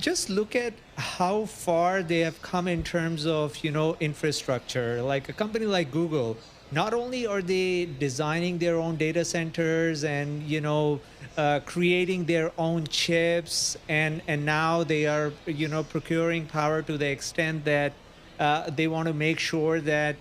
Just look at how far they have come in terms of, infrastructure. Like a company like Google, not only are they designing their own data centers and, creating their own chips, and now they are, procuring power to the extent that they want to make sure that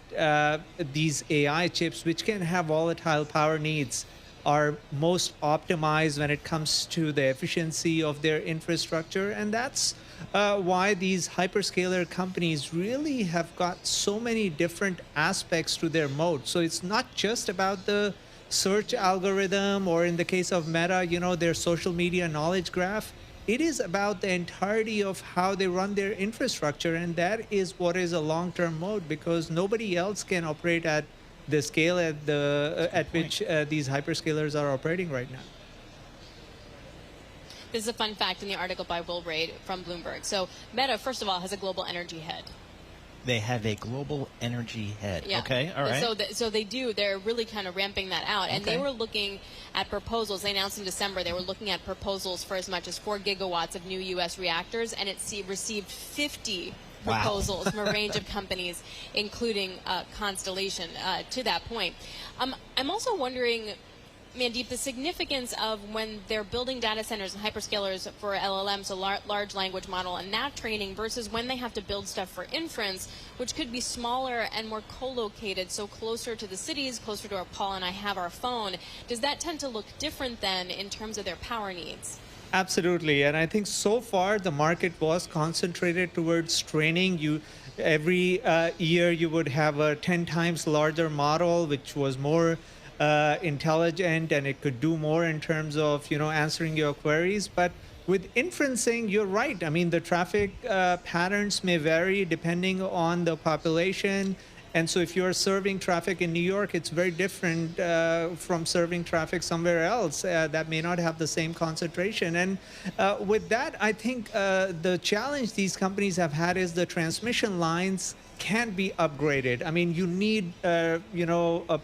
these AI chips, which can have volatile power needs, are most optimized when it comes to the efficiency of their infrastructure. And that's why these hyperscaler companies really have got so many different aspects to their mode. So it's not just about the search algorithm, or in the case of Meta, their social media knowledge graph. It is about the entirety of how they run their infrastructure. And that is what is a long-term mode, because nobody else can operate at the scale at which these hyperscalers are operating right now. This is a fun fact in the article by Will Reid from Bloomberg. So Meta, first of all, has a global energy head. They have a global energy head. Yeah. Okay, all right. So they do. They're really kind of ramping that out. And Okay. they were looking at proposals. They announced in December they were looking at proposals for as much as 4 gigawatts of new U.S. reactors, and it received 50 proposals from a range of companies, including Constellation, to that point. I'm also wondering, Mandeep, the significance of when they're building data centers and hyperscalers for LLMs, a large language model, and that training, versus when they have to build stuff for inference, which could be smaller and more co-located, so closer to the cities, closer to where Paul and I have our phone. Does that tend to look different then in terms of their power needs? Absolutely. And I think so far the market was concentrated towards training. Every year you would have a 10 times larger model, which was more intelligent, and it could do more in terms of, answering your queries. But with inferencing, you're right. I mean, the traffic patterns may vary depending on the population. And so if you're serving traffic in New York, it's very different from serving traffic somewhere else that may not have the same concentration. And with that, I think the challenge these companies have had is the transmission lines can't be upgraded. I mean, you need, a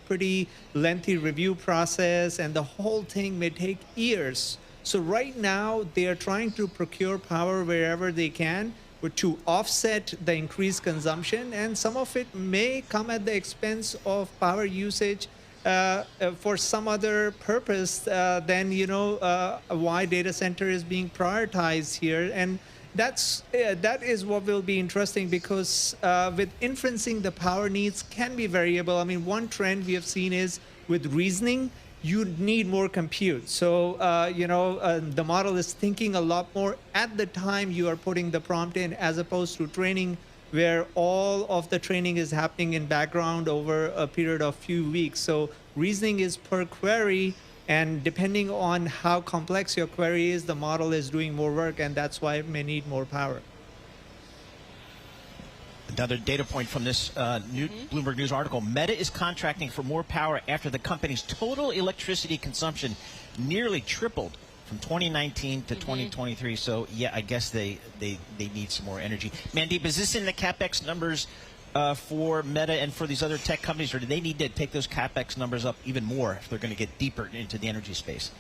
pretty lengthy review process, and the whole thing may take years. So right now, they are trying to procure power wherever they can, to offset the increased consumption, and some of it may come at the expense of power usage for some other purpose than why data center is being prioritized here. And that is what will be interesting, because with inferencing, the power needs can be variable. I mean, one trend we have seen is with reasoning, you need more compute. So, the model is thinking a lot more at the time you are putting the prompt in, as opposed to training, where all of the training is happening in background over a period of few weeks. So reasoning is per query, and depending on how complex your query is, the model is doing more work, and that's why it may need more power. Another data point from this Bloomberg News article: Meta is contracting for more power after the company's total electricity consumption nearly tripled from 2019 to 2023. So, yeah, I guess they need some more energy. Mandeep, is this in the CapEx numbers for Meta and for these other tech companies, or do they need to take those CapEx numbers up even more if they're going to get deeper into the energy space?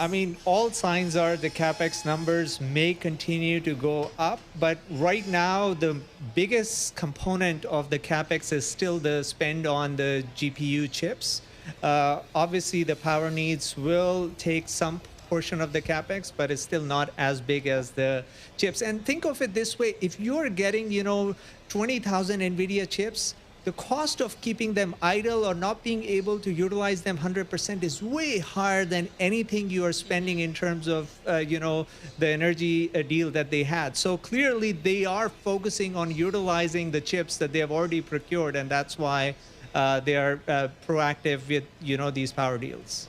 I mean, all signs are the CapEx numbers may continue to go up, but right now the biggest component of the CapEx is still the spend on the GPU chips. Obviously, the power needs will take some portion of the CapEx, but it's still not as big as the chips. And think of it this way: if you're getting, 20,000 NVIDIA chips, the cost of keeping them idle or not being able to utilize them 100% is way higher than anything you are spending in terms of, the energy deal that they had. So clearly they are focusing on utilizing the chips that they have already procured, and that's why they are proactive with, these power deals.